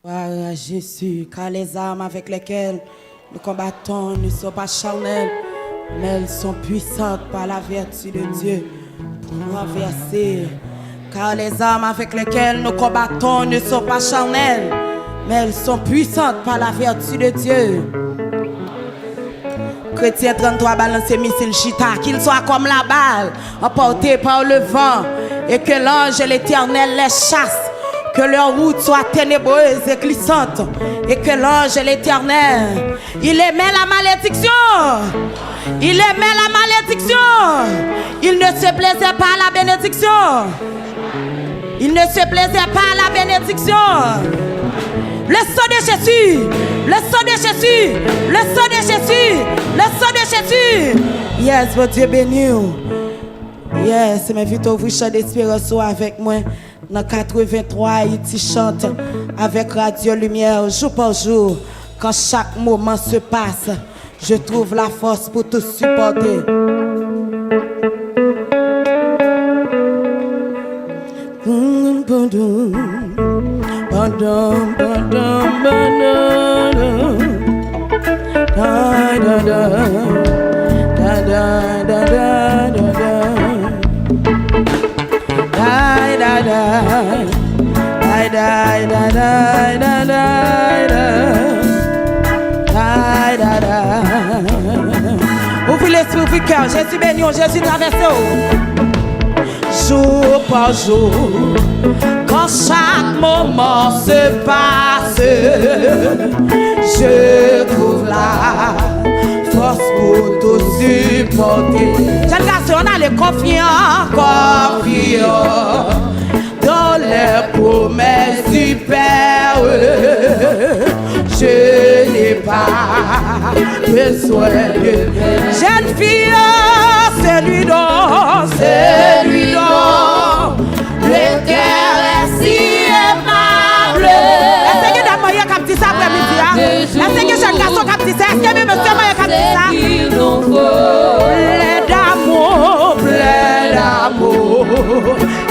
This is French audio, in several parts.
Gloire à Jésus, car les armes avec lesquelles nous combattons ne sont pas charnelles, mais elles sont puissantes par la vertu de Dieu pour renverser. Car les armes avec lesquelles nous combattons ne sont pas charnelles, mais elles sont puissantes par la vertu de Dieu. Chrétien 33 balance missile chita, qu'il soit comme la balle emportée par le vent, et que l'ange et l'Éternel les chasse. Que leur route soit ténébreuse et glissante, et que l'ange et l'Éternel, il aimait la malédiction. Il aimait la malédiction. Il ne se plaisait pas à la bénédiction. Il ne se plaisait pas à la bénédiction. Le sang de Jésus, le sang de Jésus, le sang de Jésus, le sang de Jésus. Yes, votre Dieu béni. Yes, mais vite ouvrir chant d'espérance avec moi. Dans 83, il chante avec Radio Lumière jour par jour. Quand chaque moment se passe, je trouve la force pour tout supporter. Ouvrez l'esprit, ouvrez le cœur. Jésus béni, Jésus traversé. Jour par jour, quand chaque moment se passe, je trouve la force pour tout supporter. Jeune garçon, on a le confiant, confiant dans les promesses du Père. Je n'ai pas besoin de jeune fille, celui dont l'éternel est si aimable. Est-ce que d'abord il y a comme ça après-midi? Est-ce que jeune garçon comme ça? Est-ce que monsieur moi comme ça? Plein d'amour,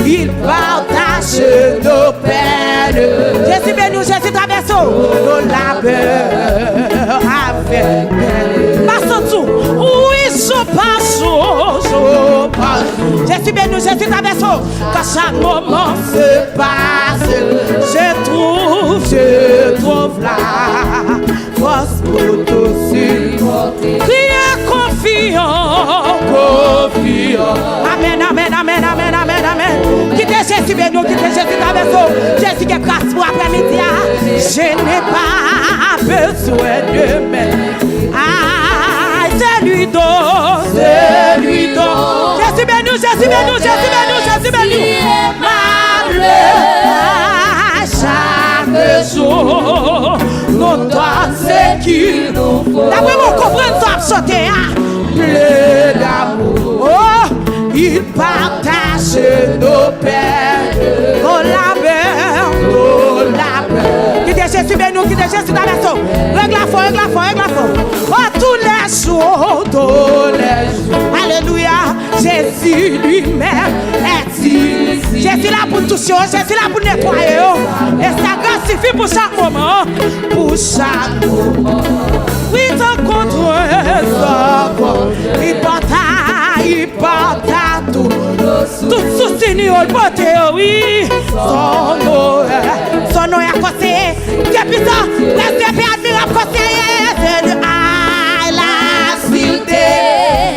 il partage nos peines. Jésus béni, Jésus traverse nos labeurs avec elle. Passons tout, oui, jour par jour, jour par jour. Jésus béni, Jésus traverse. Quand chaque moment se passe, je trouve la force pour tout supporter. Priez confiant, confiant. Amen, amen, amen, amen, amen, amen. Quittez Jésus béni, quittez Jésus traverse. Jésus qui est grâce pour après-midi. Je n'ai pas besoin de m'aider. Ah, celui dont. Jésus béni, Jésus béni, Jésus béni, Jésus béni. À chaque jour, nous donne ce qu'il nous faut. D'après vous comprenez ça, chanter, plein d'amour. Oh, il partage nos peines, nos labeurs, nos labeurs. Qui est Jésus béni, qui est Jésus dans la sauce. Règle la foi, règle la foi, règle la foi. Oh, tous les jours, tous les jours. Alléluia, Jésus lui-même est ici. Jésus là pour toucher, Jésus là pour nettoyer. Et sa grâce suffit pour chaque moment. Pour chaque moment. Oui, ton contre, il porte à tout. Tout souci, il porte, oui. Son nom est conseillé. Depuis ça, reste bien admirable conseiller. À la cité.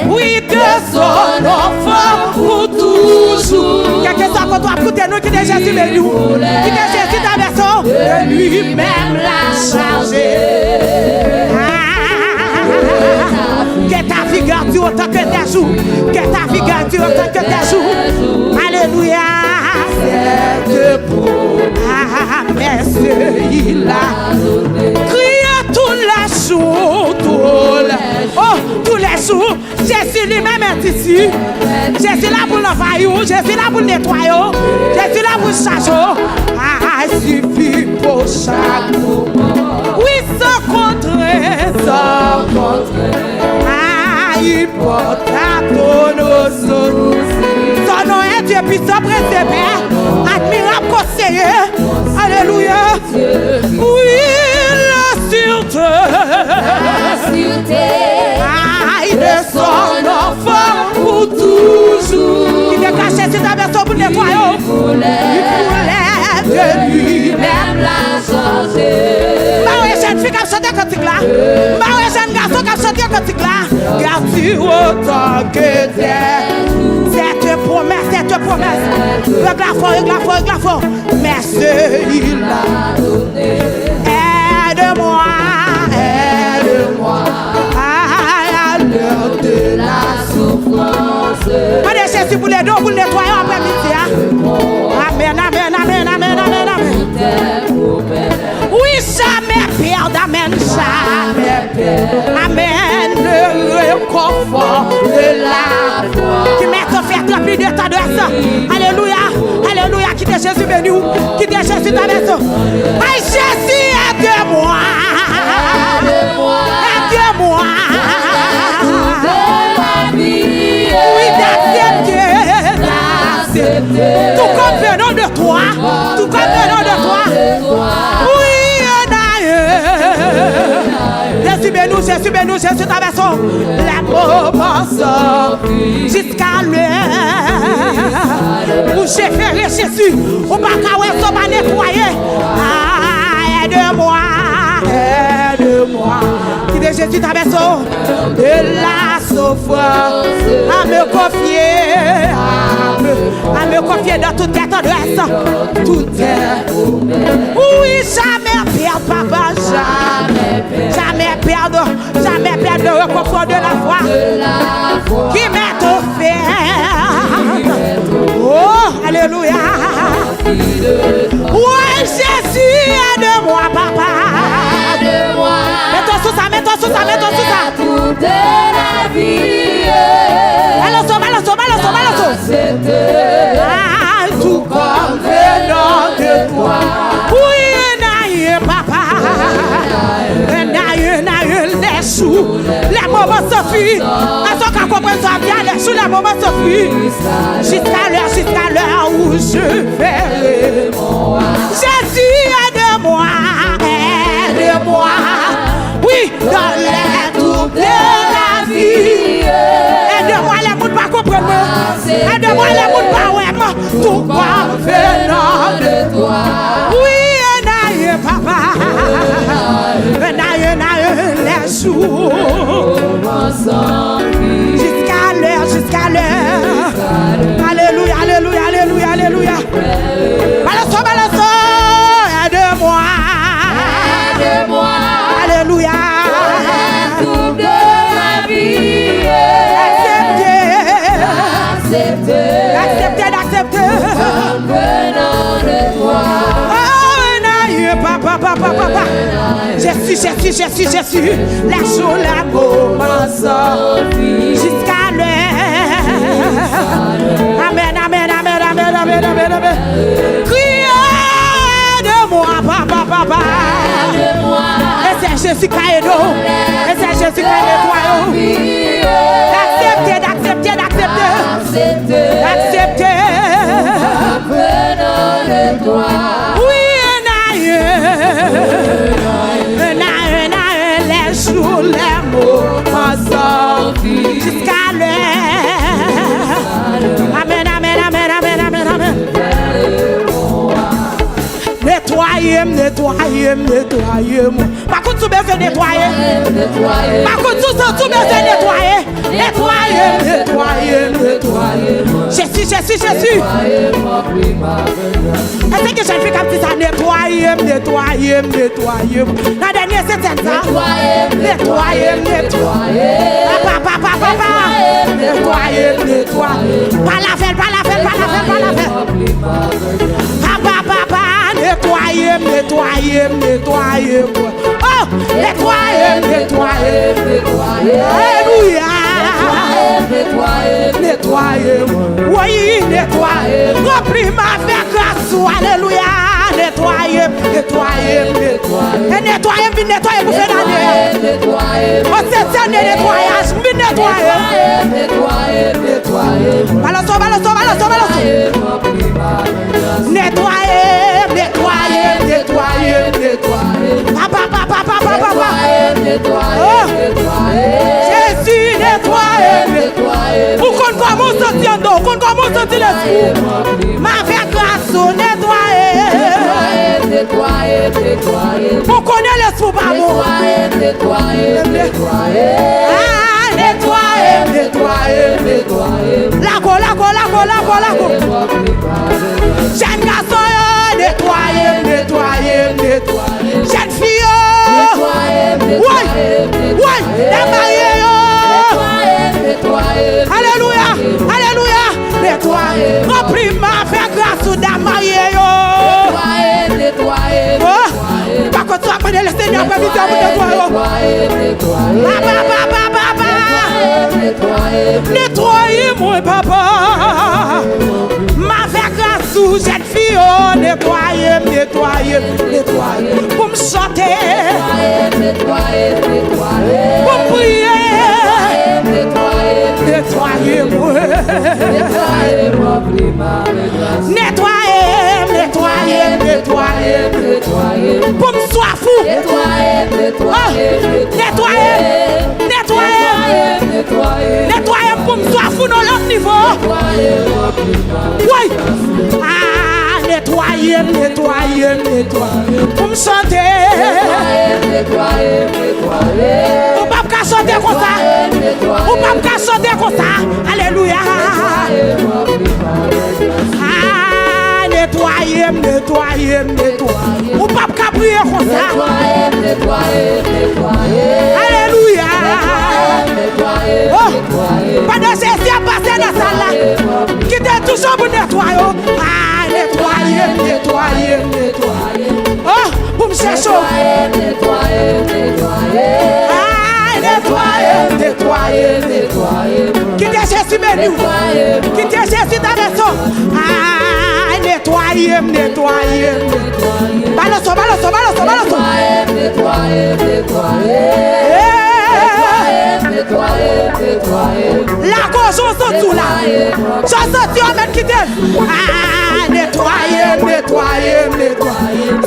Oui, de son enfant pour toujours. Quelqu'un soit contre toi, écoutez nous qui est Jésus de nous. Qui est Jésus d'Averson. De lui-même l'a chargé. Que ta vie garde autant que tes jours. Que ta vie garde autant que tes jours. Alléluia. C'est pour. Ah, merci, il a donné. Crie tous les jours, tous les jours. Jésus lui-même est ici. Jésus là pour l'envahir, Jésus là pour nettoyer, Jésus là pour changer. Ah, il suffit pour chaque moment. Oui, sans contraire, sans contraire. Ah, il porte à tous nos soucis. Son nom est Dieu puissant, préservé, admirable conseiller. Alléluia. Oui, la sûreté. Aïe de son enfant pour toujours. Il est caché sur ta maison pour nettoyer. Il voulait de lui-même la changer. Bah ouais, jeune fille qui a chanté cantique là. Bah ouais, jeune garçon qui a chanté cantique là. Garde-tu autant que t'es. C'est une promesse, c'est une promesse. Regarde fort. Merci, il l'a donné. Aide-moi à l'heure de la souffrance. Allez, Jésus, pour les deux, pour le nettoyer après-midi. Amen. Oui, jamais perdre, amen, jamais perdre. Amen, le réconfort de la foi. Qui met ton faire plus de temps de ça. Alléluia, qui est Jésus béni, qui est Jésus ta maison. Aïe, Jésus, aide-moi. Oui, d'accepter. Tout comme venant de toi. Oui, Jésus béni, Jésus ta maison. Les moments sortent jusqu'à l'heure où j'ai fait Jésus. Ou pas qu'à ouais, ça va nettoyer. Aide-moi. Qui de Jésus ta maison. De la souffrance à me confier dans toute tête adresse. Tout est. Oui, jamais perdre, papa, jamais perdre le réconfort de la foi. Qui m'est offert. Oh, alléluia. Oui, Jésus, aide-moi, papa. Mets-toi sous ça. Toute la vie. Tout comme venant de toi. Oui, naïe, papa. Naïe, les choux. Les moments s'enfuient. Est-ce qu'on comprend ça bien? Les choux, les moments s'enfuient. Jusqu'à l'heure où je verrai. Jésus, aide-moi. Oui, dans les troubles de la vie. Aide-moi les mots pas comprendre. Aide-moi les mots pas ouais. Tout comme venant de toi. Oui, naïe, papa. Naïe, les jours. Jusqu'à l'heure. Alléluia. Balançons. Aide-moi. Alléluia. Tout de ma vie. D'accepter. Comme venant de toi. Oh, papa. Jésus. La jour, la commence. Jusqu'à l'heure. Amen. Crie de moi, papa. Et c'est Jésus qui a aidé. Et c'est Jésus qui a nettoyé. D'accepter. Venant de toi. Oui, naïe, les jours, les mots ensemble jusqu'à l'heure. Amen. Nettoyez-moi. Par contre, tu besoin de nettoyer. Par contre, tu besoin de nettoyer. Nettoyez. Jésus. Est-ce que j'ai fait comme ça? Nettoyez. La dernière, c'est ça. Nettoyez. Papa. Nettoyez. Pas la fête. Papa. Nettoyez. Oh, nettoyez. Alléluia. Nettoyez. Oui, nettoyez. Remplis ma vie grâce. Alléluia. Nettoyez. Et nettoyez pour faire l'année. Oh, c'est un nettoyage. Nettoyez. Balance. Nettoyez. M'avec grâce, nettoyer. On connaît les sous par moi. Nettoyer. La go. Jeune garçon, nettoyer. Jeune fille, ouais, la mariée, alléluia, nettoyer. Remplis ma fait grâce ou la mariée, par contre, tu apprenez le Seigneur pour nettoyer-moi, papa. Ma fait grâce ou jeune fille, nettoyer. Pour me chanter, pour prier, nettoyer-moi. Nettoyer. Pour me sois fou. Nettoyer pour me sois fou dans l'autre niveau. Oui. Nettoyer. Pour me chanter. On ne peut pas chanter comme ça. Alléluia. Nettoyer. On ne peut pas prier comme ça. Alléluia. Pas de cesse à passer dans la salle. Qui t'est toujours pour nettoyer. Nettoyer. Oh, pour me chercher. Nettoyer. Qui t'est cherché menu. Qui t'est cherché ta maison. Nettoyer. Balance. La gauche, on sort tout là. J'en sorti, on met quitter. Nettoyer.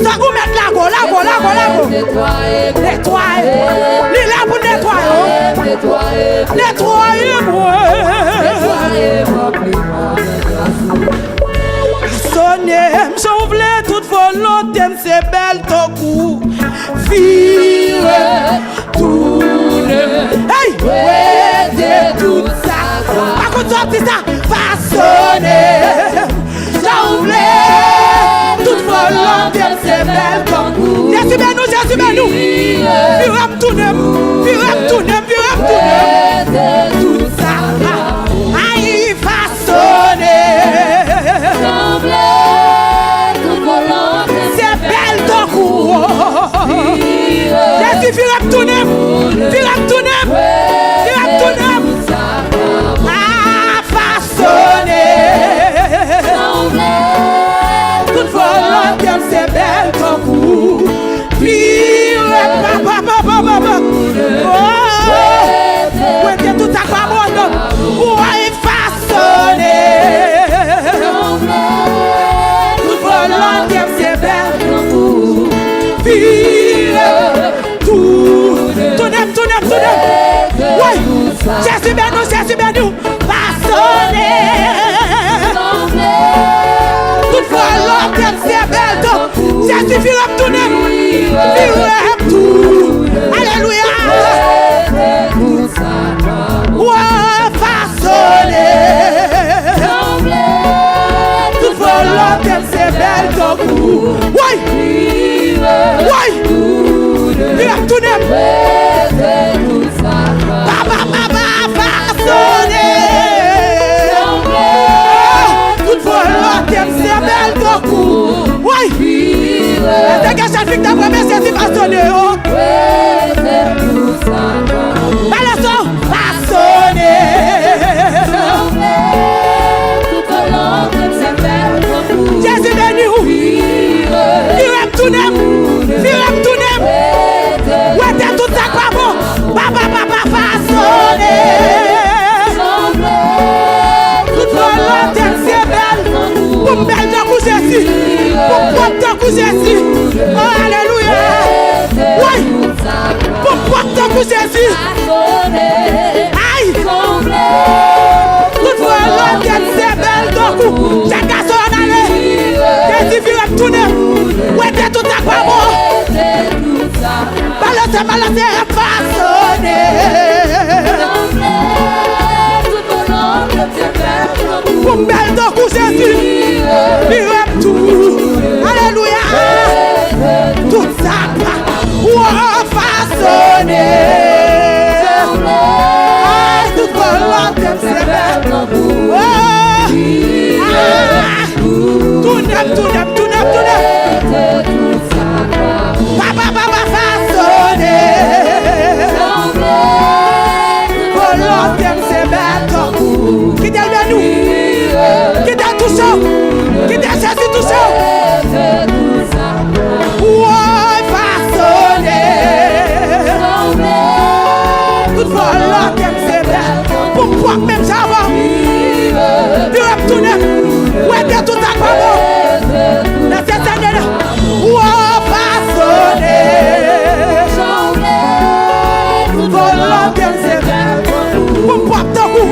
Ça vous met la go. Nettoyer. Il est là pour nettoyer. Nettoyer-moi. Sonner, j'ouvre toute volonté, c'est belle ton coup. Vire, tourne. Hey, ouais, tout ça. Par contre, sorti ça, façonner. J'ouvre toute volonté, c'est belle ton coup. Jésus, nous. Vire, tourne. Tout ça. Aïe, façonner. C'est belle ton coup. Jésus, viens tourner. Façonner. Toute volonté, c'est belle ton coup. Ouais, tout à quoi bon. Ouais, façonner. C'est belle tout. Ouais. Jésus ben nous. Façonner. Toute volonté c'est belle tout. Jésus vire tourner. Tout. Alléluia. Ouais, façonner. Toute volonté c'est belle ton coup. Ouais. Vire tourner. Baba, façonner. Toute volonté c'est belle ton coup. Ouais. Dégage cette fille d'après mes c'est façonner. Balançon, façonner. Jésus béni où? Viens tourner. Ouais, t'es tout ça quoi bon? Papa, façonner. Toute volonté c'est belle. Pour me belle de coup Jésus. Pour propre de coup Jésus. Oh, alléluia. Ouais. Pour propre de coup Jésus. Aïe. Toute volonté c'est belle. ton coup. J'ai garçon en aller. J'ai dit, viens me tourner. Ouais, t'es tout à quoi bon. Balancer, balancer, façonner. Pour me mettre ton coup, Jésus. Viens tout. Alléluia. Tout ça, ouais, façonner. Tout collant, t'aimes ses belles. Tout neuf, tout neuf, tout neuf, tout neuf. Papa, papa, façonner. Collant, t'aimes ses belles. Qui t'aime bien nous? Qui t'a touché? Qui t'a cherché touché? Ouais, façonner. Tout collant, t'aimes ses belles. Pourquoi même ça va? Tu vas me tourner. Ouais, t'es tout à quoi bon? Dans cette année-là. Ouais, façonner. Tout collant, t'aimes ses belles. Pourquoi ton coup?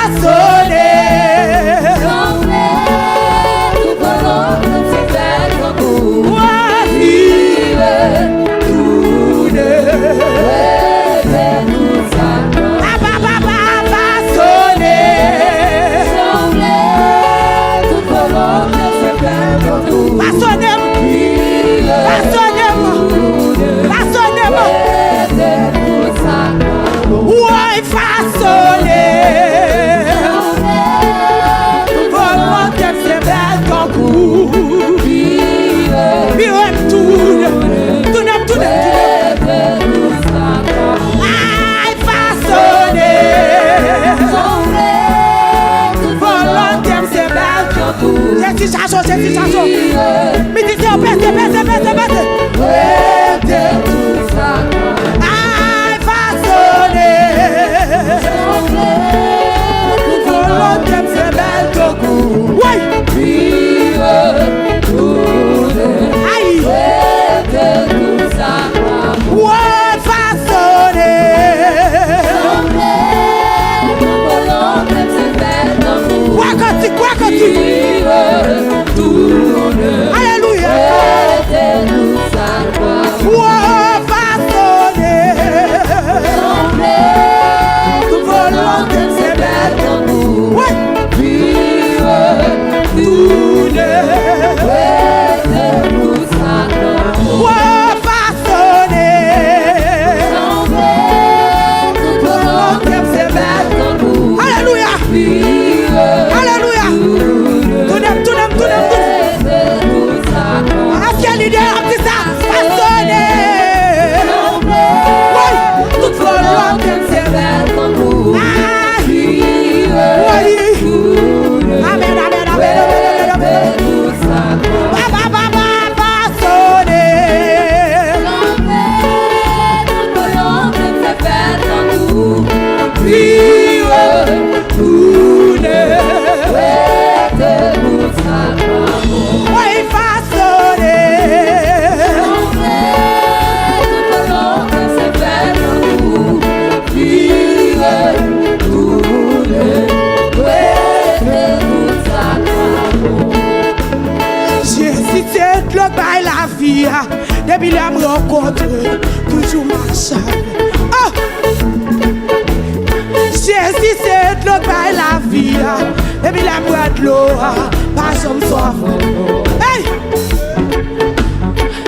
Façonner. depuis la me rencontre, toujours marche. Oh! Jésus c'est de l'eau par la vie, depuis la boire de l'eau, pas comme soif. Hey!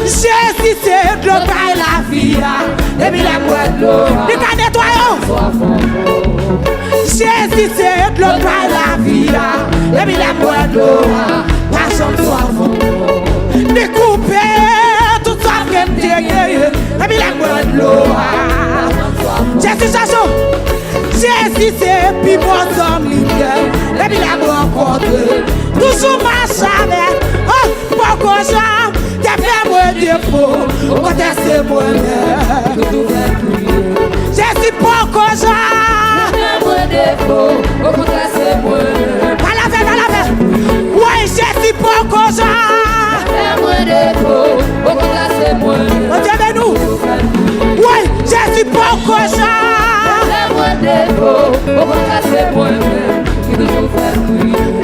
Jésus c'est de l'eau par la vie, depuis la boire de l'eau, il va nettoyer. Jésus c'est de l'eau par la vie, depuis la boire de l'eau, pas comme soif. Découper tout ça que me dégueule, depuis la boire de l'eau. Jésus chanson. Jésus c'est plus bon homme libre, depuis la rencontre, toujours marche avec. Oh, pourquoi j'aime, t'as fait mon défaut, quand c'est mon Jésus pourquoi j'aime, mon défaut, quand c'est mon pas la paix. Oui, Jésus pourquoi j'aime, mon défaut, quand c'est mon on nous. Oui, Jésus pourquoi j'aime.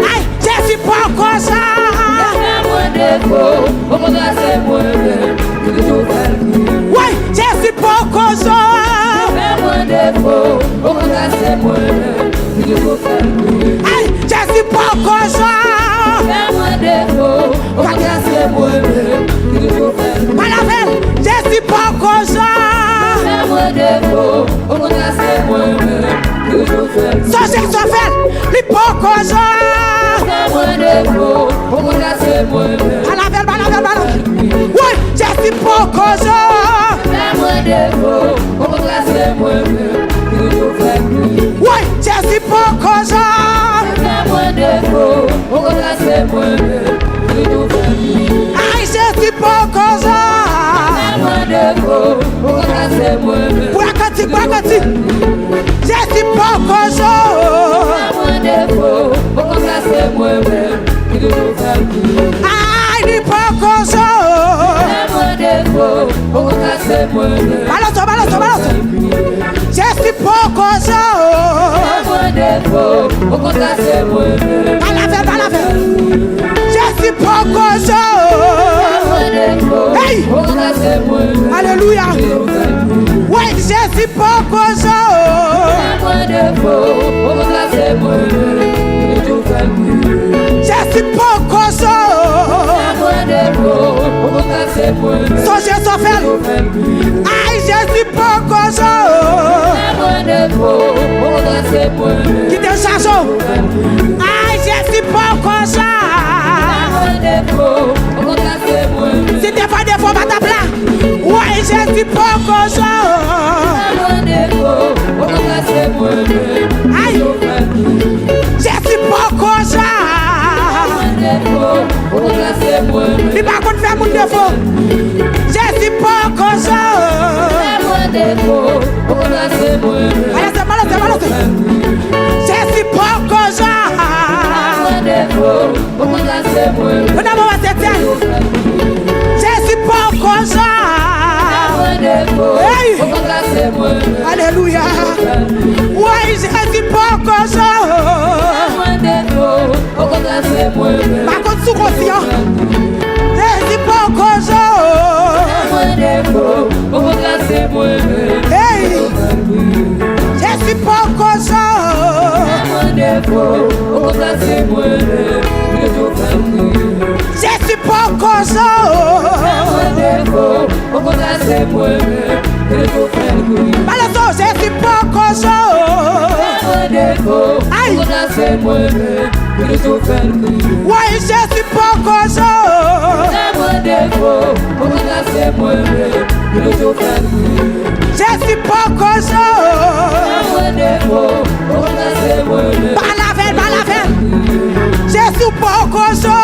Aïe, Jésus pourquoi ça? Oui, Jésus pourquoi ça? Aïe, Jésus pourquoi ça? Pas la veille, Jésus pourquoi ça? Songez que ça fait, l'hypocrisie. Oui, j'ai l'hypocrisie. Oui, j'ai l'hypocrisie. Aïe, j'ai l'hypocrisie. Pour la quantité, j'ai l'hypocrisie. Aïe, l'hypocrisie. Balance. J'ai l'hypocrisie. Balance. J'ai l'hypocrisie. Hey! Alléluia. Oui, j'ai l'hypocrisie. J'ai l'hypocrisie. Songez son fait. Aïe, j'ai l'hypocrisie. Qui te charge? Aïe, j'ai l'hypocrisie. Si t'es pas défaut, pas ta plat. Ouais, j'ai l'hypocrisie. Aïe, j'ai l'hypocrisie. Il va qu'on fait mon défaut. J'ai l'hypocrisie. Balance. J'ai l'hypocrisie. Jésus pourquoi ça? Hey! Alléluia. Oui, Jésus pourquoi ça? Par contre, sous conscient. Jésus pourquoi ça? Hey! Jésus pourquoi ça? Jésus pourquoi ça? Balance, Jésus pourquoi ça? Aïe! Ouais, Jésus pourquoi ça? Jésus pourquoi ça? Par la veille. Jésus pourquoi ça?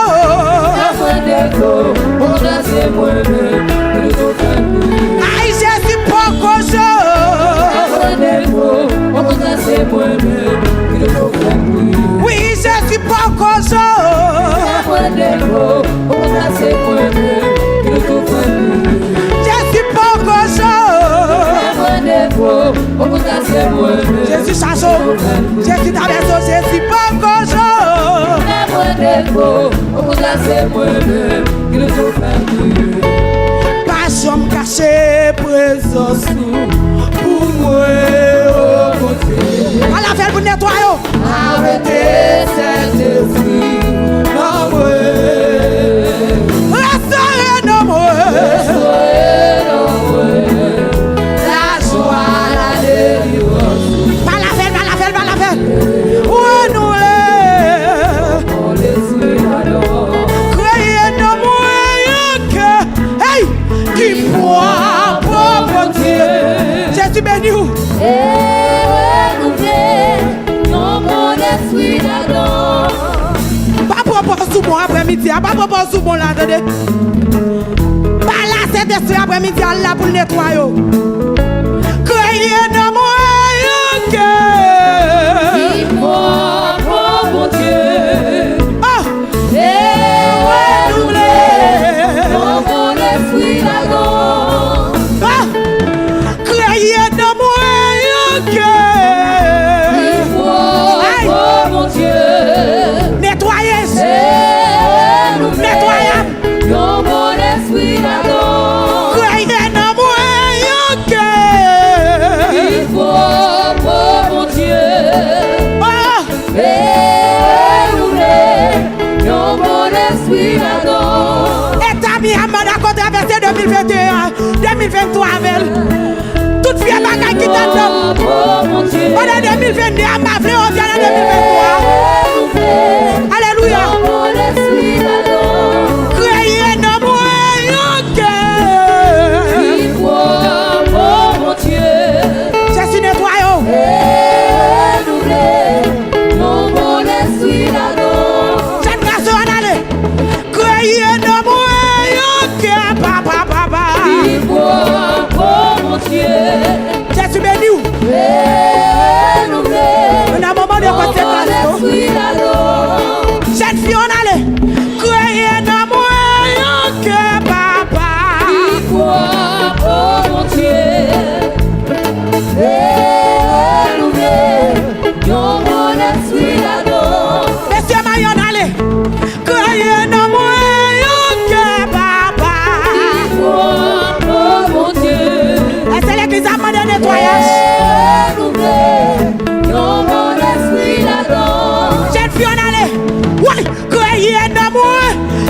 Aïe, Jésus pourquoi ça? Oui, Jésus pourquoi ça? Jésus pourquoi ça? Jésus chanson, Jésus traverse, Jésus pourquoi ça? puissance pour moi, oh mon Dieu. À la veille, vous nettoyez. Arrêtez cet esprit dans moi. Restaurez dans moi. Restaurez dans moi la joie, la délivrance. Par la veille, par la veille, par la veille. Mon esprit alors. Créez dans moi un cœur. Hey! Qui pourra pauvre Dieu. Jésus béni vous. Et renouveler dans mon esprit là-dedans. Pas propos sous bon après-midi. Pas propos sous bon là, attendez. Pas là, cet esprit après-midi, là pour le nettoyer. Créez dans moi un cœur. Qui pourra pauvre mon Dieu. Oh! Et renouveler dans mon esprit là-dedans. Ah! Créez dans moi un cœur. Qui pourra Aïe! pauvre mon Dieu. Nettoyez. Et renouveler dans mon esprit là-dedans. Créez dans moi un cœur. Qui pourra pauvre mon Dieu. Oh! Renouveler dans mon esprit là-dedans. Établi à mode à traverser 2021, 2023 avec toute fille bagaille qui t'attend. Oh mon Dieu. Pendant 2022, à ma fleur, on vient en 2023. Alléluia. Dans mon esprit là-dedans. Créez dans moi un cœur. Qui croit, oh mon Dieu. Jésus nettoyons. Renouveler dans mon esprit là-dedans. Cette grâce en aller. Créez dans moi un cœur. Papa, papa. Qui croit, oh mon Dieu. Jésus béni. Renouveler On a un moment de dans mon conséquence. esprit là-dedans. Cette fille en aller. Créez dans moi un cœur. Papa. Qui croit, oh mon Dieu. Renouveler dans mon esprit là-dedans. Monsieur Mayon allez. Créez dans moi un cœur. Papa. Qui croit, oh mon Dieu. Et c'est l'église à demander nettoyage. Renouveler dans mon esprit là-dedans. Cette fille en aller. Oui. Créez dans moi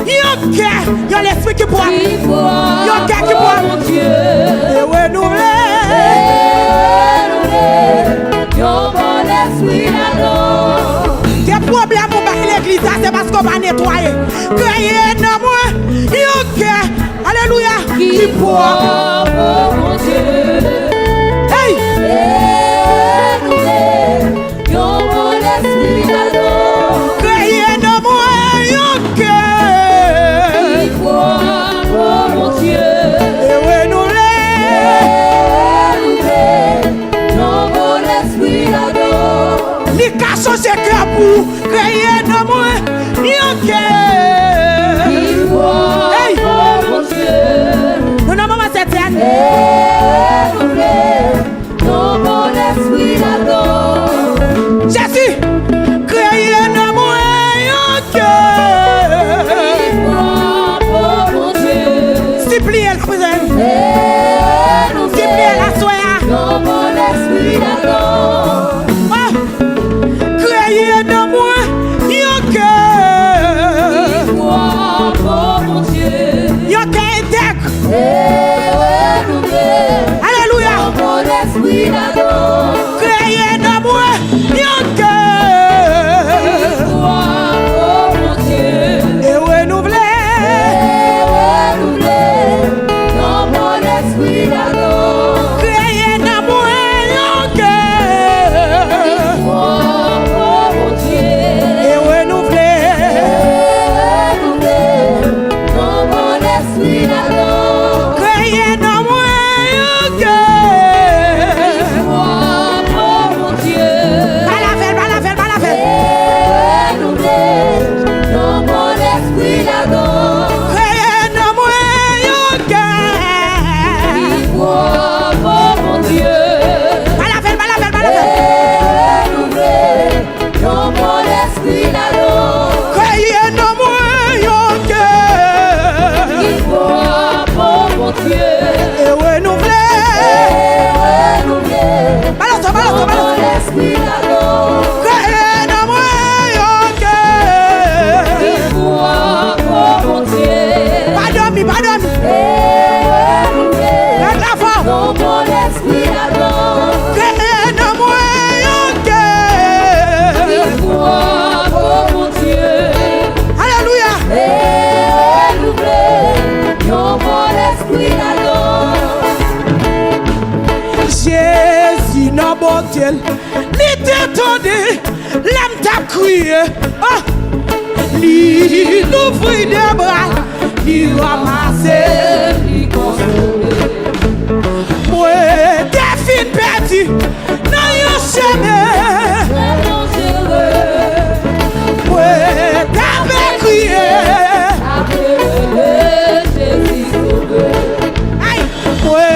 un cœur. Il y a l'esprit qui boit. Qui croit, Yo, qui oh boit. mon Dieu. Et renouveler. Renouveler dans mon esprit là-dedans. Des problèmes pour bâtir l'église, ça, c'est parce qu'on va nettoyer. Créez dans moi un cœur. Alléluia. Qui croit, oh mon Dieu. Hey. Renouveler dans mon esprit là-dedans. Créez dans moi un cœur. Qui croit, oh mon Dieu. Et renouveler. Renouveler dans mon esprit là-dedans. Li ka changer cœur pour créer dans moi un cœur. Qui croit, Hey. oh mon Dieu. Nous n'avons pas cette scène. Renouveler dans mon esprit là-dedans. Jésus, créez dans moi un cœur. Qui croit, oh mon Dieu. Suppliez la présence. Suppliez la Renouveler soya. dans mon esprit là-dedans. Oh. Créez dans moi un cœur. Qui croit, oh mon Dieu. Un cœur intègre. Renouveler Alléluia. dans mon esprit là-dedans. Créez dans moi un Qui cœur. croit, oh mon Dieu. Et renouveler. Renouveler dans mon esprit là-dedans. Créez dans moi un cœur. porté, li t'étonné, l'aime t'a crié. Oh, li l'ouvrit des bras, li ramassé, li consolé. Moi, des filles perdues, dans yon chemin. Moi, t'avais crié. Aïe, moi,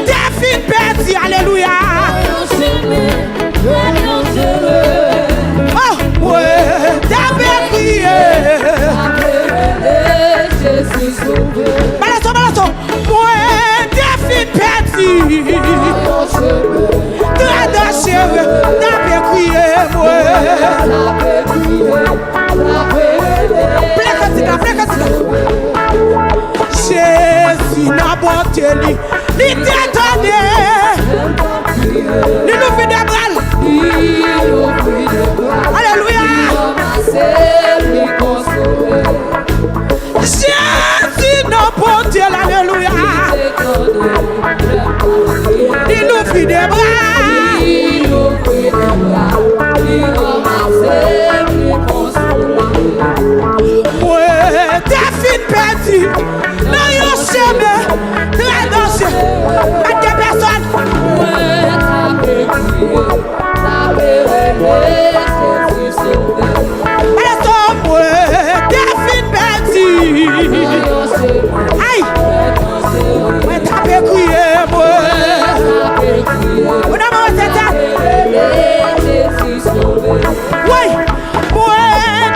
des filles perdues, alléluia. Oh, moi, t'avais crié. Balaton, balaton. Moi, des filles perdues. Très dangereux, t'avais crié, moi. Jésus n'a porté lui, il t'étonné. Il nous fait des bras. Alléluia. Jésus n'a porté l'alléluia. Il nous fait des bras. Ouais, t'es fine perdue dans yon chemin, très dangereux. À des personnes. T'es fine perdue. Aïe, ouais, t'as pu crier, moi. On a mangé ça. Oui, moi,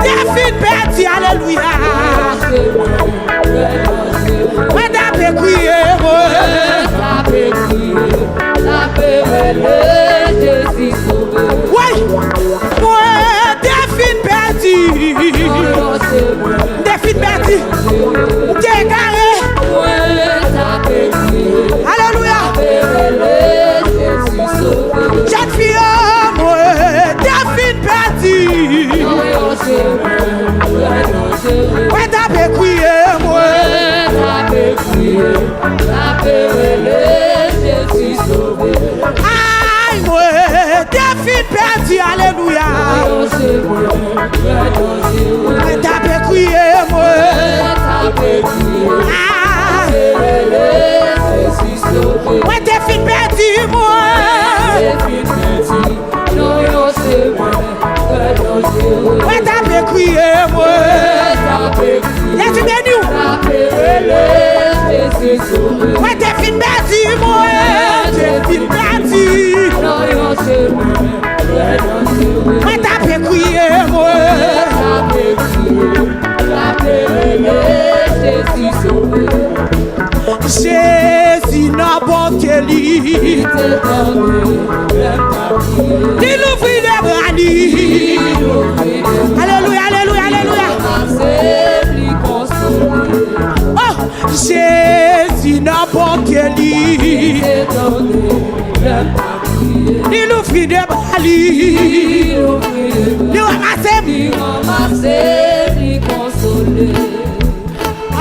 t'es fine perdue, alléluia. Ouais, t'as pu crier, moi. Oui, moi, t'es fine perdue. T'es fine perdue. T'es carré. Alléluia. Jeune fille, moi, t'es fine perdue. Ouais, t'as pu crier, moi. Aïe, moi, t'es fine perdue, alléluia. Ouais, t'as pu crier, moi. Ouais, t'es fine perdue, moi. Ouais, t'as pu crier, moi. Y'a du menu. Ouais, t'es fine perdue, moi. T'es fine perdue. Ouais, t'as pu crier, moi. Jésus n'a porté lui. Il ouvrit les bras. Alléluia, alléluia, alléluia. Oh, Jésus n'a porté lui. Il ouvrit les bras. Il ramassé.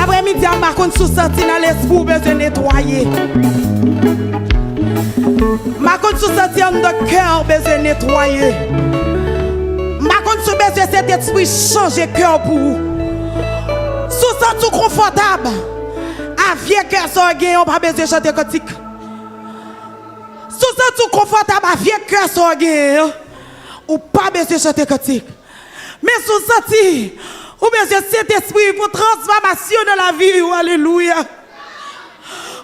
Après-midi, on m'a sous senti dans l'esprit besoin nettoyer. Ma sous senti dans le cœur besoin nettoyer. Ma sous besoin cet esprit changer cœur pour vous. Sous senti confortable. À vieux cœur sans gain, on pas besoin chanter cantique. Sous senti confortable à vieux cœur sans gain, ou pas besoin chanter cantique. Mais sous senti ou bien cet esprit pour transformation dans la vie, alléluia.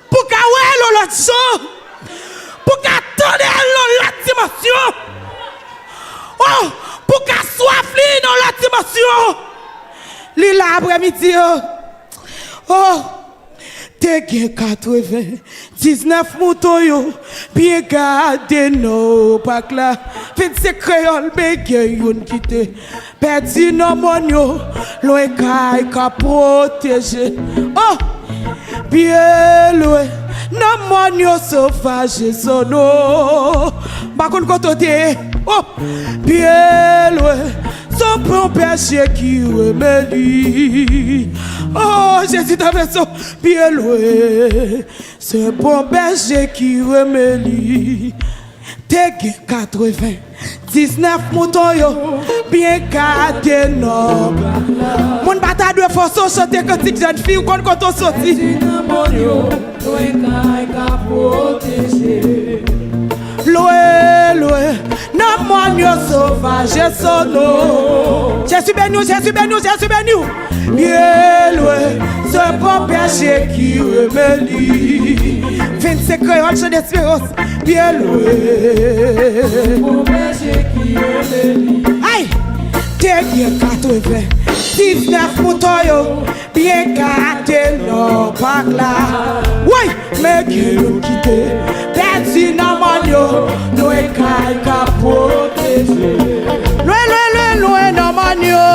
Pour qu'à l'autre chose, pour qu'à tourner l'autre dimension. Oh, pour qu'à soif dans l'autre dimension. L'île après-midi, oh, t'es 99 moutons, bien gardé nos packs là. Fait ces créoles, mais yon quitté. Perdu nos monio, loin qu'à protéger. Oh, bien loin, nos monio sauvage sono. Par contre, côté, oh, bien loin, son bon péché qui remédie. Oh, Jésus t'a fait ça, bien loin, ce bon berger qui remédie. T'es 99 moutons yo, bien gardé non. Mon bataille de force au chanter cantique jeune fille ou quand on sorti. Loé, loé, non mon yo sauvage sono. Jésus béni, Jésus béni, Jésus béni. Bien loé, ce bon péché qui remélie. 25 créoles chant d'espérance. Bien loé, bon péché qui remélie. Aïe, t'es bien 99 moutons yo, bien gâté non pas là. Oui, mais qui nous quitte, perdu dans mon yo, nous est qu'à protéger. Loin, loin, loin, loin dans mon yo.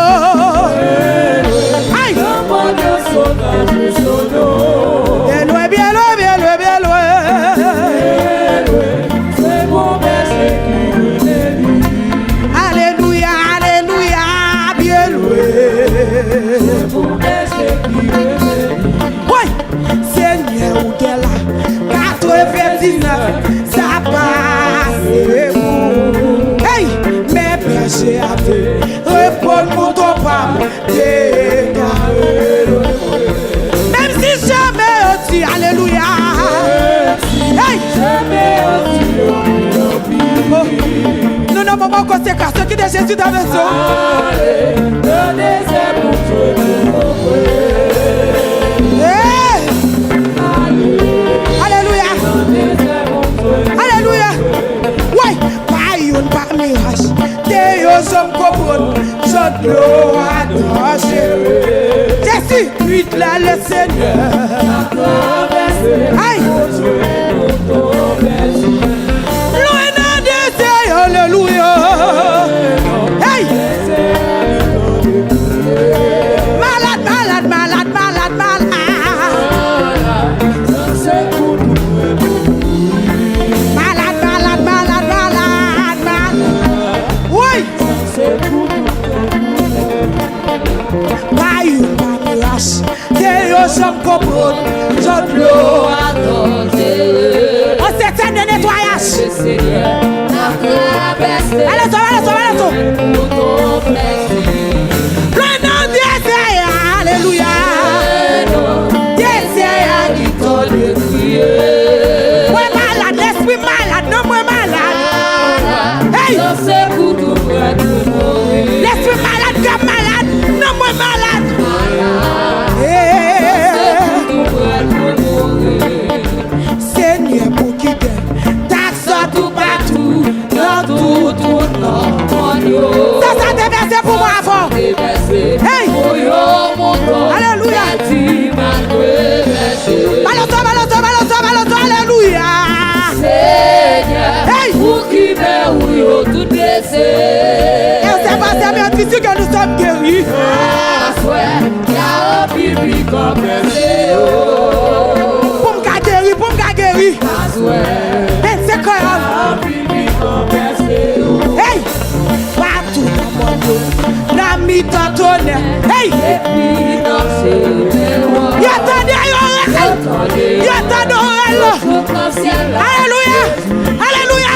Aïe, dans mon yo sauvage sono. Bien loin, bien loin, bien loin, bien loin. C'est bon péché qui remélie. Alléluia, alléluia, bien loin. C'est bon péché qui remélie. Oui, Seigneur ou t'es là, 99, ça passe. Hey, mes péchés à fait, réponds pour ton papa, même si jamais on dit alléluia. Hey, jamais on dit nous n'avons pas conséquence, ce qui est de Jésus dans la maison. Alléluia. Alléluia. Oui, pas une par mirage. T'es aux hommes comprennent. Je dois attacher. Jésus, lui là le Seigneur. Aïe. Loin d'un désert, alléluia. Hey. Malade, malade, malade, malade, malade. Malade, malade, malade, malade, malade. Oui. Pas une mirage. T'es aux hommes comprennent. Je dois attacher. On s'éteint de nettoyage. Allez, toi, allez, toi, allez, toi. Loin d'un désert, alléluia. Désert qui t'en défie. Moi malade, l'esprit malade, non moi malade. Hey. L'esprit malade, comme malade, non moi malade. Seigneur pour qui t'aime, taxe tout partout, dans tout monde. Ça déversé pour moi avant. Hey! Alléluia! Balance-toi, alléluia! Hey! Pour qui meurt tout blessé. Et on s'est passé, mais on dit que nous sommes guéris. Pour me guérir. Ben c'est quoi? Hey! Partout dans mon dos, la mi-tonne. Hey! Alléluia! Alléluia!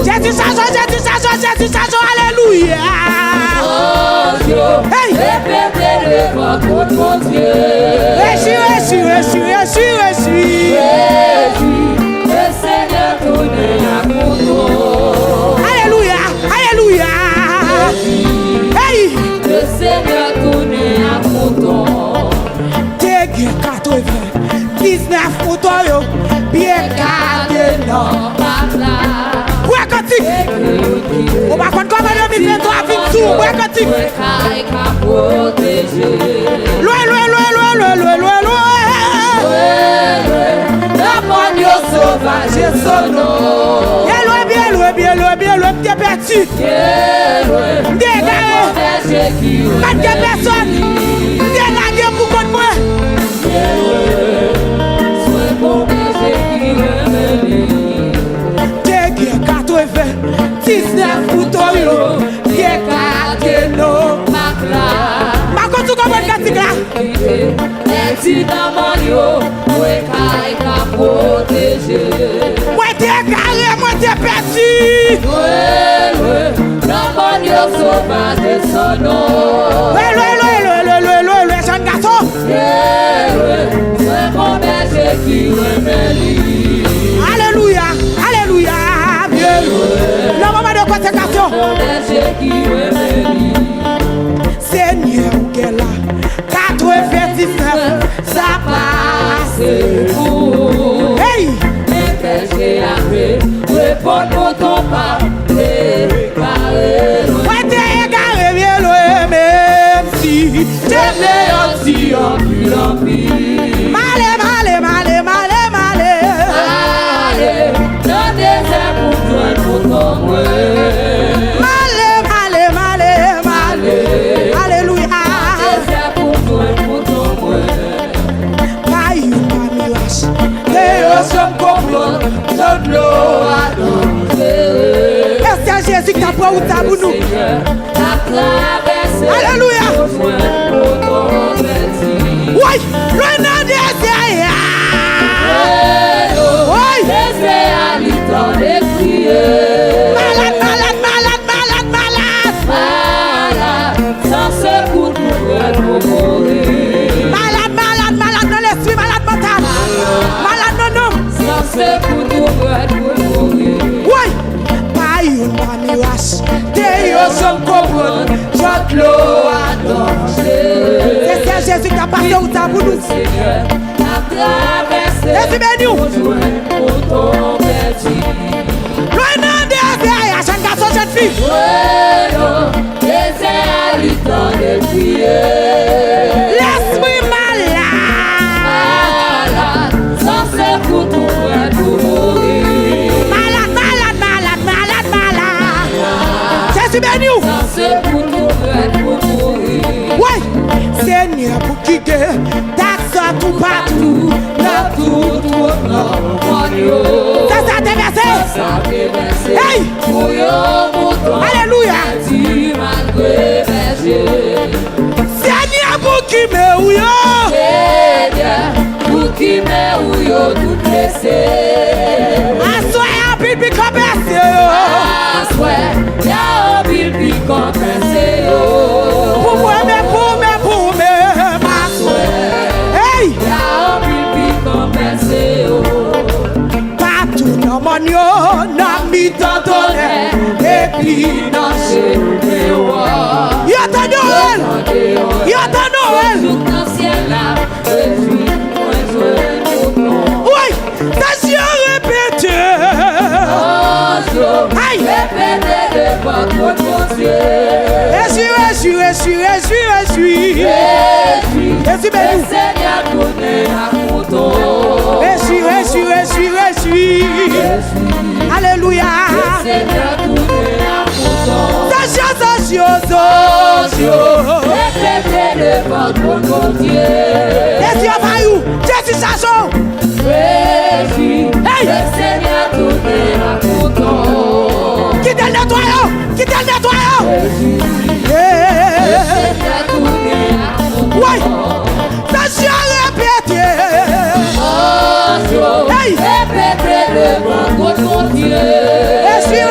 Jésus change, alléluia! Hey! Réjouis. Alléluia! Alléluia! Hey! Le Seigneur tourne à content. T'es 99 moutons yo, bien gardé non. Ouais, cantique! On va prendre comme 2023 fin tout, ouais, cantique! Loin. La monnaie sauvage sono. Bien loin, t'es perdu. Dégaré. Pas de personne. Dégaré pour contre moi. T'es 99 moutons yo, bien gardé non. Ma contre tout comme un cantique là. Moi t'es carré, moi t'es perdu. merci. L'homme Dieu sauvage de son nom. Le jeune garçon. C'est mon berger qui remélie. Alléluia, alléluia. Le moment de consécration. Mon berger qui remélie. Seigneur, qu'elle a 99, ça passe. Hey! Les bergers après, répondre ton pas, préparé. Ouais, t'es égaré, bien loin, même si T'es blé en plus l'empire. Malé. Allez, dans des airs pour toi, pour ton moi. Malé. Alléluia. Des airs pour toi, pour ton moi. Païou, Mamilache. Et au sommet complot, toute l'eau a dansé. Merci à Jésus qui t'a pris ou t'a bounou. Alléluia. Oui, le nom de Jésus. Oui. Malade dans l'esprit, malade mental. Malade non. Oui. Païou, Mamilache. C'est Jésus qui a passé au tabounou. Jésus béni. Le nom de Jésus, jeune garçon, jeune fille. L'esprit malade. Malade. Jésus béni. Oui, Seigneur, pour qui que taxe tout partout. Ça déversé. Hey! Alléluia. Seigneur, pour qui me ouyo. Assoyez un peu puis compenser. Pour moi. Hey! Partout dans mon yo, n'a mis dans ton air. Et puis dans chez moi. Y'a ta Noël. Oui, t'as yeux répété. Aïe. Je suis. Jésus béni. Je suis. Alléluia. Jésus Abayou. Jésus Chacho. Hey. Quitte le nettoyant. Oui. Attention répété. Hey. Je suis.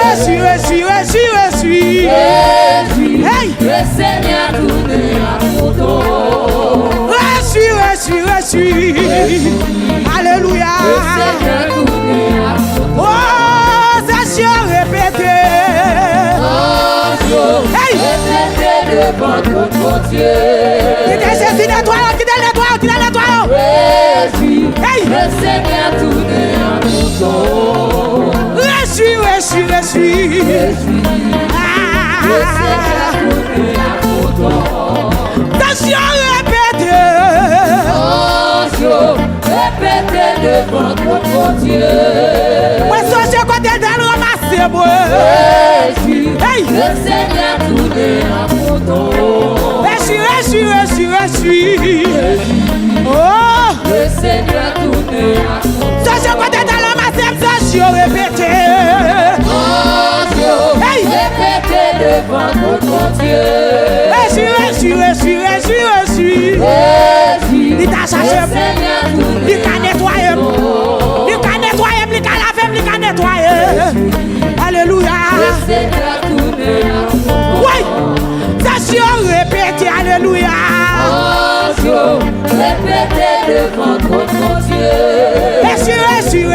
Hey. Je suis. Alléluia. Oh, attention répété. Hey. Jésus nettoyant. Hey. Je suis. Attention répété. Moi, je suis côté de le ramasser, moi. Hey. Je suis. Oh. Je suis côté de le ramasser, je suis répété. Hey. Je suis. Il t'a cherché. Il t'a nettoyé. Il t'a lavé. Il t'a nettoyé. Seigneur tourné à ton Oui, ça je répète, alléluia. Oh, répétez devant ton Dieu. Jésus,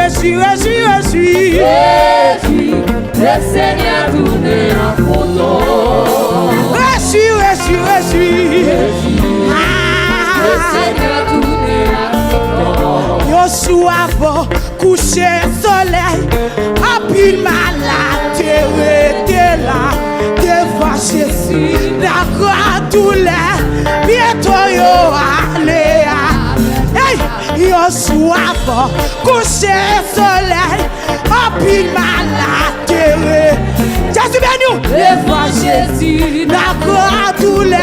le Seigneur tourné à ton Jésus. Le Seigneur tourné à ton Yo sou avant coucher soleil, à pile malade, t'es là, devant Jésus, d'accord tous les, bientôt yo allez. Hey, yo sou avant coucher soleil, à pile malade, Jésus béni, devant Jésus, d'accord tous les.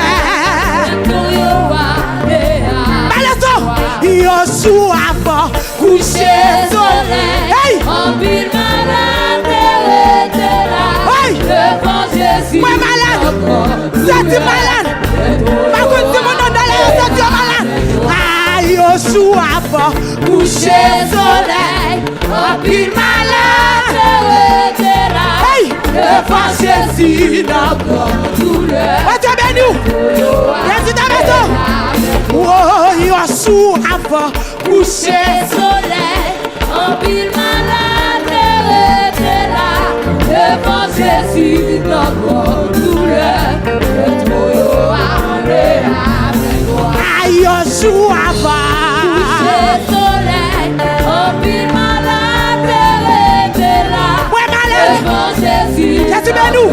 Yo sou avant coucher soleil. Hey! En ville malade, Hey! devant Jésus. Moi malade, c'est malade. Par contre, c'est mon nom dans l'air, c'est malade. Ah, yo sou avant coucher soleil. En ville malade, hey! Devant Jésus, d'accord. Dieu béni. Jésus ta maison. Oh, yo sou avant coucher soleil, en ville malade, devant Jésus, notre douleur, le toyo allé avec toi. Aïe, yo sou avant soleil, en ville malade, ouais, malade. devant Jésus, Jésus béni.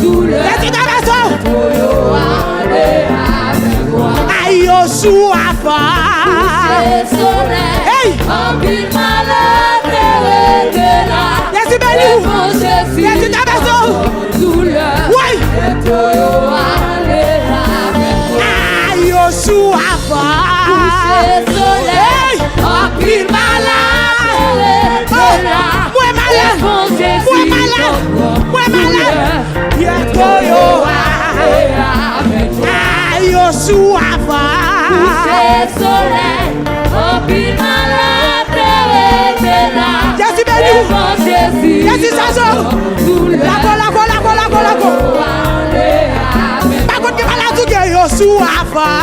douleur, Jésus ta maison. toyo allé avec toi. Aïe, yo sou avant Soleil, en ville malade, Jésus béni. devant Jésus, Jésus ta maison. douleur, Oui. le toyo allé avec toi. Aïe, yo sou avant Soleil, en pile malade. Ouais, malade. devant Jésus, Ouais, malade. Ouais, malade. Bientôt yo avec toi. aïe, yo sou avant Soleil, en ville malade, Jésus béni. devant Jésus, Jésus s'assoit. douleur, La go. Par contre, malade qui yo sou avant.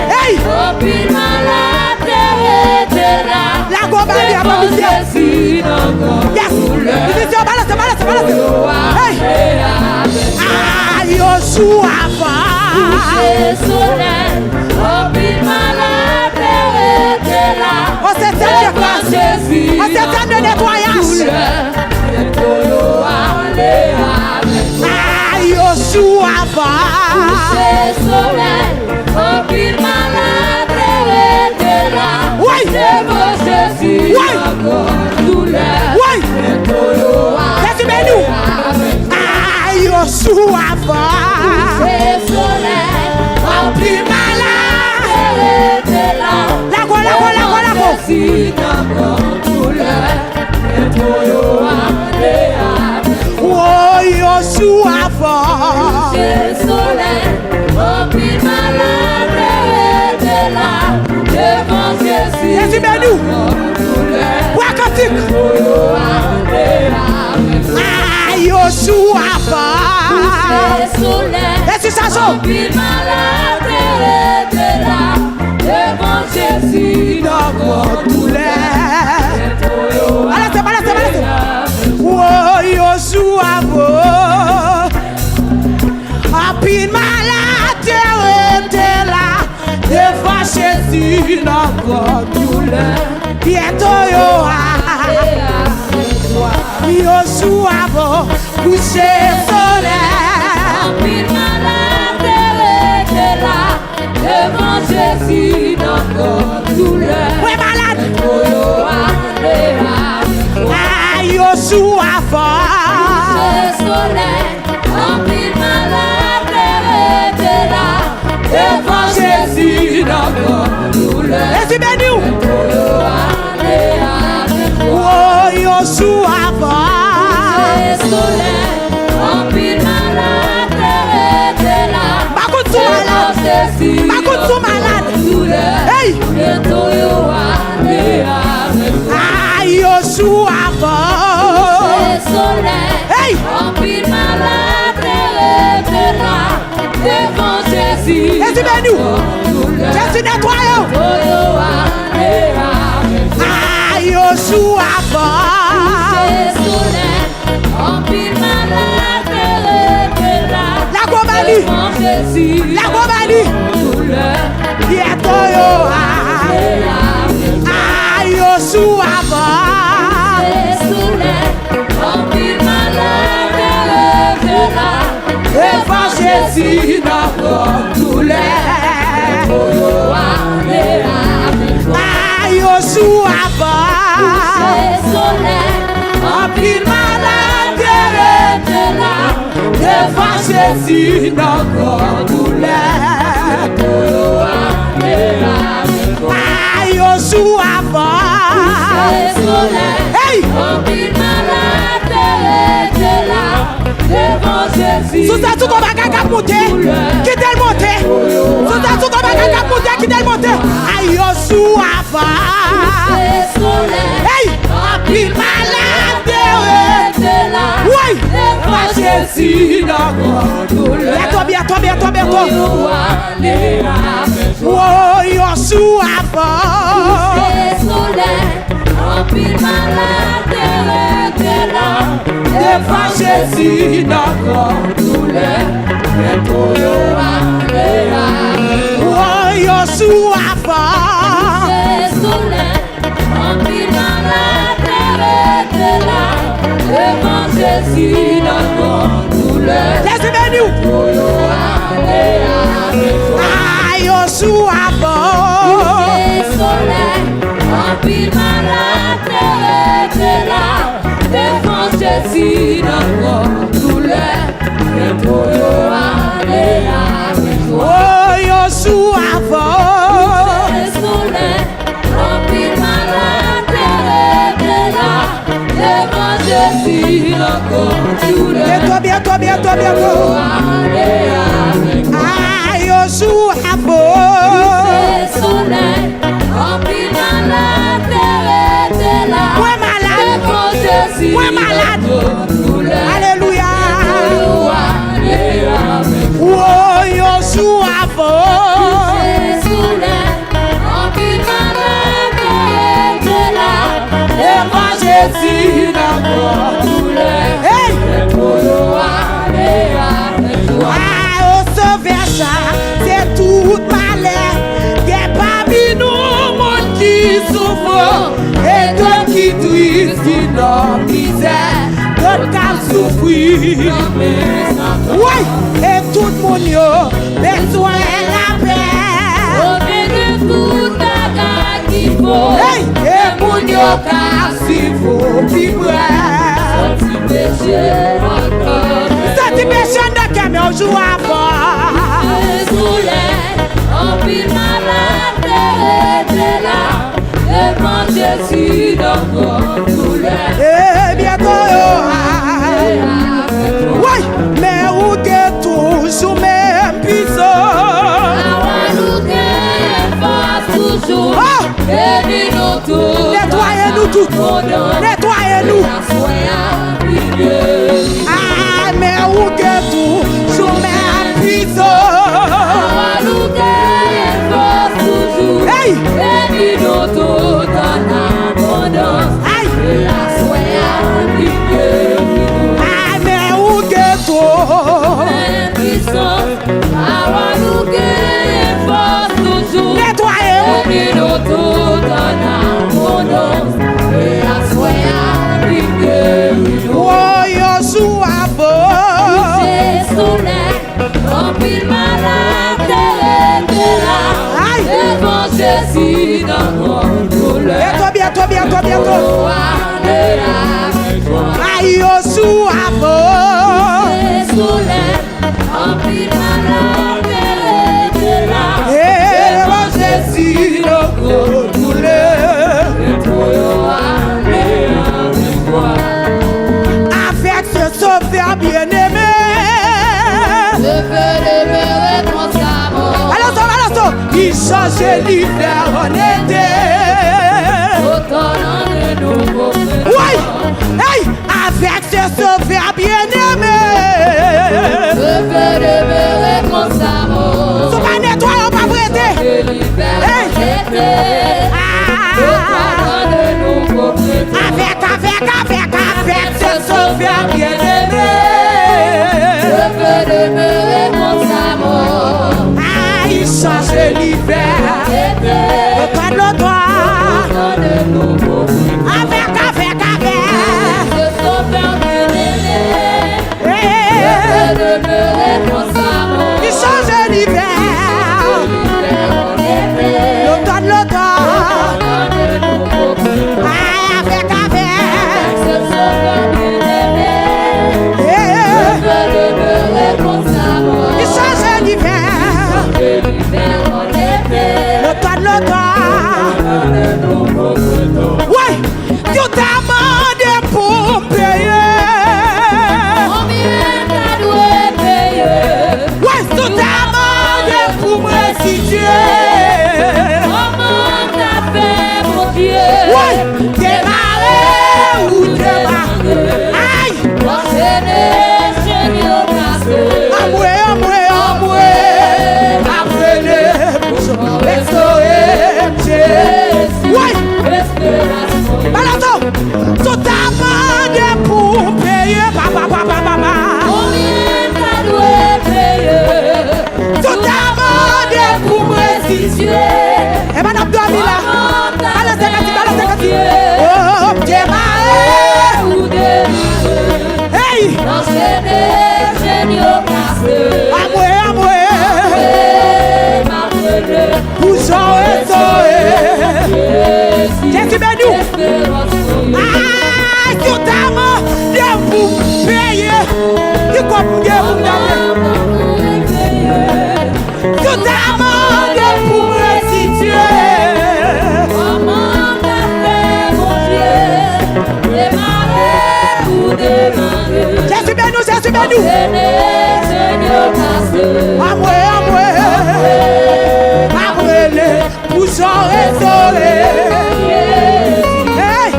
Hey! La go bali a pas misé. Yes. Division balance. Hey! Aïe, yo sou avant. On s'étend de classe. On s'étend de nettoyage. Aïe, yo sou avant. Oui. Oui. Jésus béni. Aïe, yo sou avant. Plus malade. La go. Oh, yo sou avant. Jésus béni. Ouais, cantique. Aïe, yo sou avant. Jésus s'assoit. Devant Jésus, Dans douleur. Balance. Oh, yo sou avant. En pile malade, t'es là. Devant Jésus, notre douleur. Bientôt yo yo sou avant coucher soleil. Devant Jésus, notre douleur. Ouais, malade. Aïe, yo sou avant. Devant Jésus, notre douleur. Jésus béni. Oh, yo sou avant. Bakout sou malade. Hey! Aïe, yo sou avant. Hey! En pile malade, était là, devant Jésus. Jésus bénis. Jésus nettoie. Ah, Yoshua En pile malade, était là, la Gomali. devant Jésus. La Gomali. Bientôt, ah, Yoshua En pile malade, était là, devant Jésus notre douleur. Ah, Yoshua en pile malade était là, devant Jésus notre douleur. Ah, Yoshua hey! En pile malade, était là, devant Jésus. Sous ça tout on va gagner monter, quitter le monter. Sous ça tout on va gagner monter, quitter le monter. Ah, Yoshua hey! En pile malade était là, oui! devant Jésus. Bientôt. Oh, Yoshua En pile malade, était là, devant Jésus notre douleur. Oh, Yoshua En pile malade, était là, devant Jésus, notre douleur. Jésus bénis. Ah, Yoshua En pile malade, était là, devant Jésus, notre douleur. oh, Yoshua En pile malade, était là, devant Jésus, notre douleur. bientôt. Ah, Yoshua En pile malade, était là, ouais malade, devant Jésus, ouais malade. notre douleur. Alléluia. Oh, Yoshua En pile malade, était là, devant Jésus notre douleur. Hey! Ah, au sauvage, c'est tout malheur. Y'a parmi nous monde qui souffre et d'autres qui triste, qui n'ont misère, d'autres qui souffrent. Oui, et tout le monde a besoin de la paix. Hey, et pour nous, car s'il faut vivre. Ça t'y péché de qu'elle me joue à fort. En pile malade, était là, devant Jésus, notre douleur. Et bientôt, oui, mais où t'es toujours même puissant. Toujours, Oh! aidez-nous tous. Nettoyez-nous toutes. Nettoyez-nous. Ah, mais où t'es toujours même puissant. Hey! Aidez-nous tous en abondance. Aïe! Ah, mais où t'es toujours. Nettoyez. Oh, Yoshua En pile malade, était là, Aïe. devant Jésus, notre douleur. Bientôt. Aïe, Yoshua En pile malade, était là, et devant Jésus notre douleur. Avec ce sauveur bien-aimé. Alors, il change l'hiver en été. Oui, hey, avec ce sauveur bien-aimé. Tout amende pour payer, papa, papa, papa. Combien t'as dû payer? Tout amende pour me restituer. Et madame Domila, allez, c'est oh, démarrer. Ou démarrer. Hey! Enchaîner, génial cassé. Amoué, amoué. Bouchon et soé. Jésus béni. Ah, tout amende pour payer. Il comprend bien pour tout amende pour me restituer. Jésus béni, Jésus béni. Amoué, amoué. Amoué, bouchon et soé. Hey!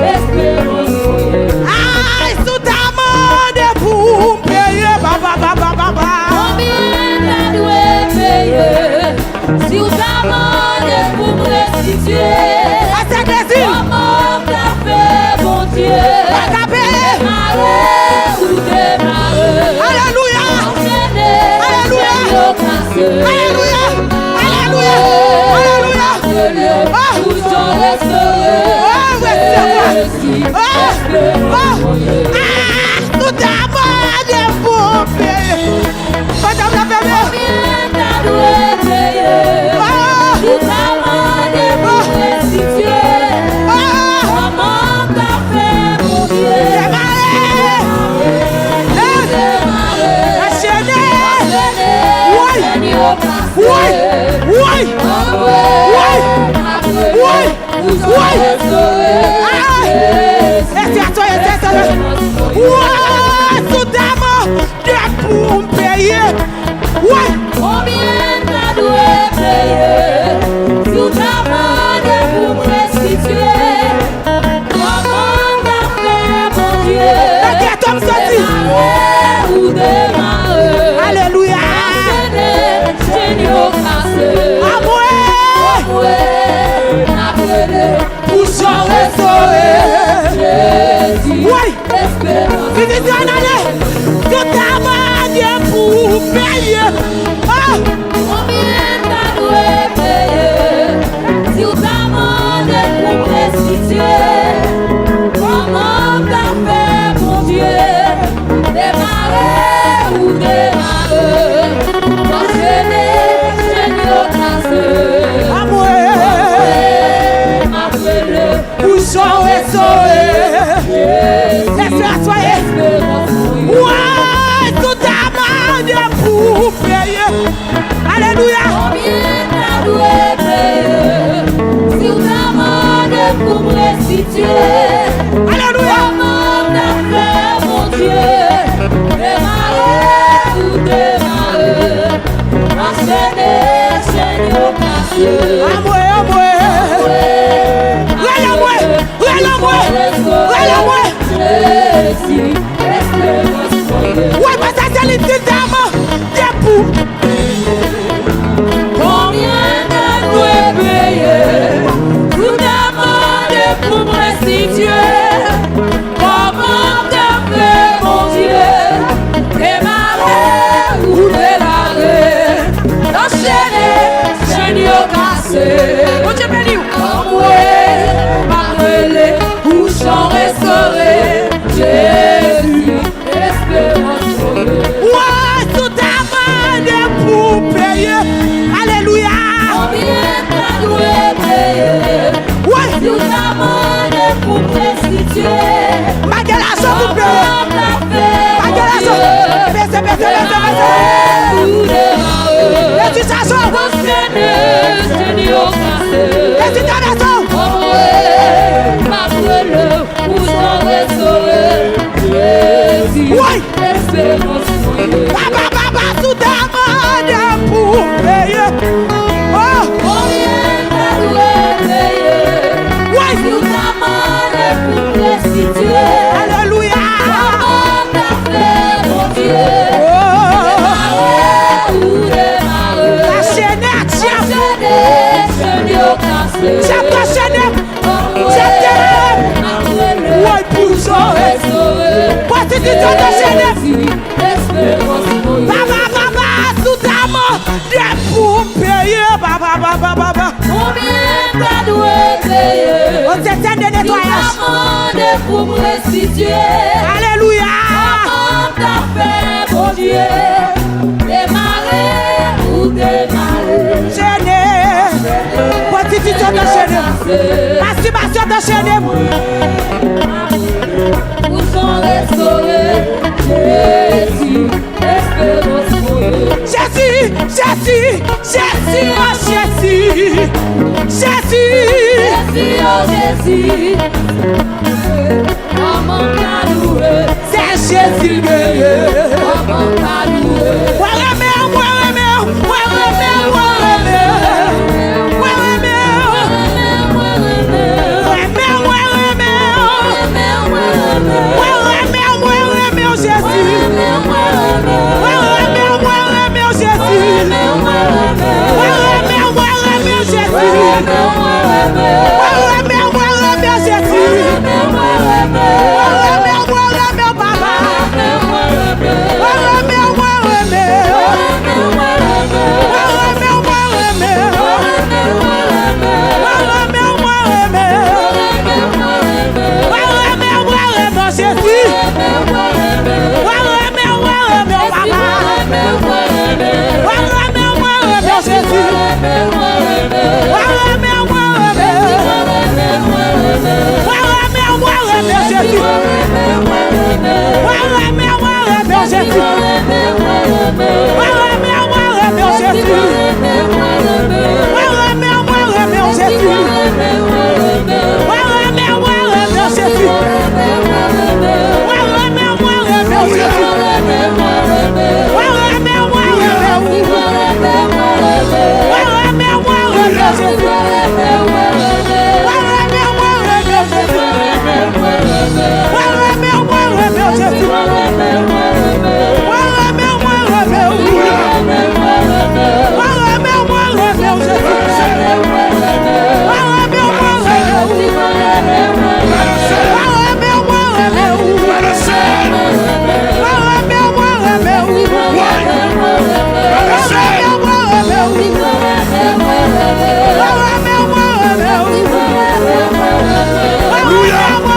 Ah, tout amende pour payer, papa, papa, papa. Combien t'as dû payer? Si vous amendez pour me restituer. Ah, c'est plaisir. Comment t'as fait, bon Dieu? Pas qu'à payer. Démarrer ou démarrer. Alléluia. Enchaîner, Alléluia. génial cassé. Alléluia. Alléluia. Alléluia. Bouchon restauré. Jésus, Tout amende pour payer. Madame la fermière. combien t'as dû payer? Tout amendé pour me restituer. Comment t'as fait, mon Dieu? Démarrer. Oui. Oui. Tout amende pour payer. Oui. Combien t'as dû payer? Tout amendé pour me restituer. Comment t'as fait, mon Dieu? Démarrer ou démarrer. Alléluia. Génial cassé. Amoué. Bouchon restauré. Jésus, Oui. espérance. Tout amende pour payer. Combien t'as dû payer? Si vous amendez pour me restituer. Comment t'as fait, mon Dieu? Démarrer ou démarrer. Enchaîner, génial cassé. Amoué. Bouchon restauré. Laisse-la soyer. Ouais, tout amende pour payer. Alléluia. Combien t'as dû payer? Si vous amendez pour me restituer. Alléluia. Comment t'as fait, mon Dieu? Démarrer ou démarrer. Enchaîner, génial cassé. Amoué, amoué. Jésus, espérance. Ouais, mais ça c'est l'utile d'amende pour. Combien t'as dû payer? Tout amendé pour me restituer. Comment t'as fait, mon Dieu? Démarrer ou démarrer. Enchaîner, génial cassé. Mon Dieu béni. Amoué, parler, bouchon restauré. Jésus, espérance. Ouais, tout amende pour payer. Alléluia. Combien t'as dû payer? Ouais. Tout amendé pour me restituer. Malgré l'argent pour payer. Comment t'as fait, Malgré mon l'argent. Dieu? Baissez. Démarrer ou démarrer. Et tu t'assois. Enchaîner, génial cassé. Et tu t'assois. Oui. Papa, tout amende pour payer. Oh. Combien t'as dû payer? Oui. Tout amendé pour me restituer. Alléluia. Comment t'as fait, mon Dieu? Démarrer ou démarrer. Enchaîner, Enchaîner, génial cassé. J'aime t'enchaîner. Oui. institutions déchaînées. Espérance pour eux. Baba, tout amour de pour payer. Baba. Combien t'as doué payer? On t'éteint de nettoyage. Tout amende pour me restituer. Alléluia. Comment t'as fait, mon Dieu? Démarrer ou démarrer? Chaîné. Constitution déchaînée. Masturbation déchaînée. Où sont restaurés? Jésus, espérance pour eux. Jésus, oh Jésus. Jésus, oh Jésus. Comment t'as loué? C'est Jésus. Comment t'as loué? Alléluia.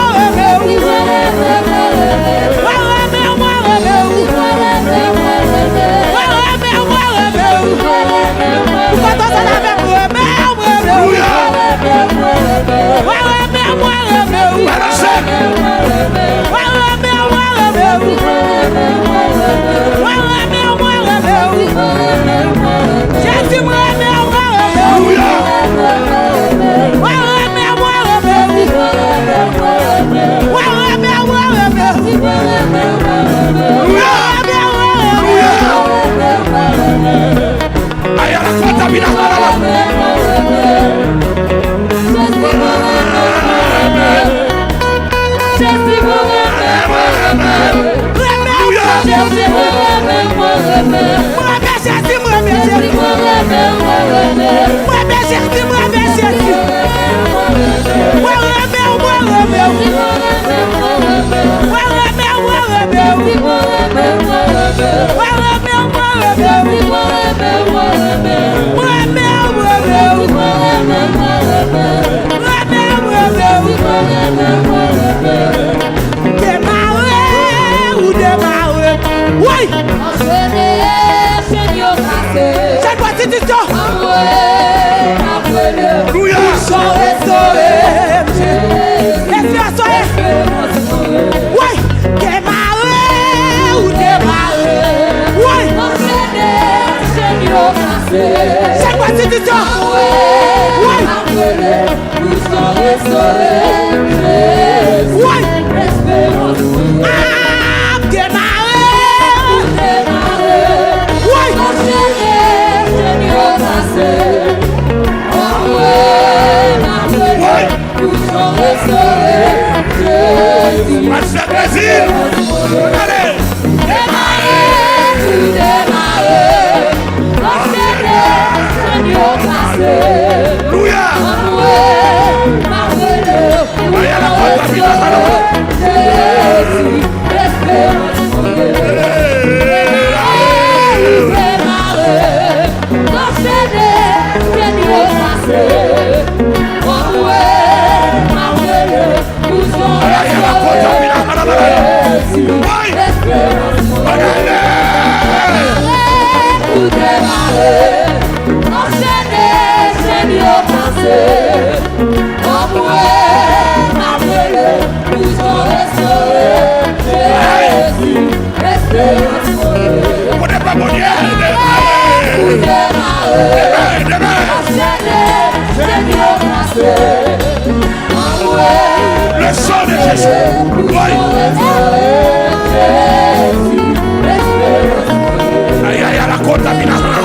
Aïe, aïe, à la contamination.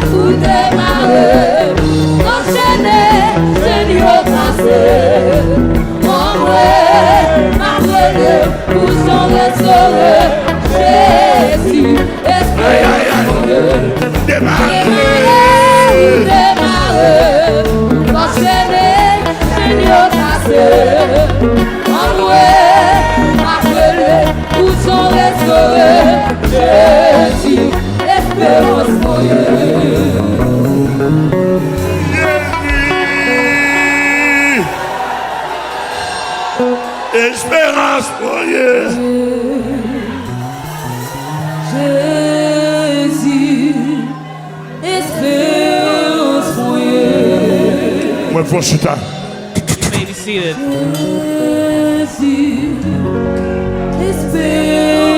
Pour démarrer, enchaîner, Seigneur passé. En vrai, marcher, pour s'en restaurer. Jésus, Aïe, aïe, aïe. démarrer, enchaîner, Seigneur passé. En vrai, marcher, pour s'en restaurer. Jésus, espérance moyenne. Espérance moyenne. Jésus, espérance moyenne. Moi, pour chuta. You may be seated. Jésus, espérance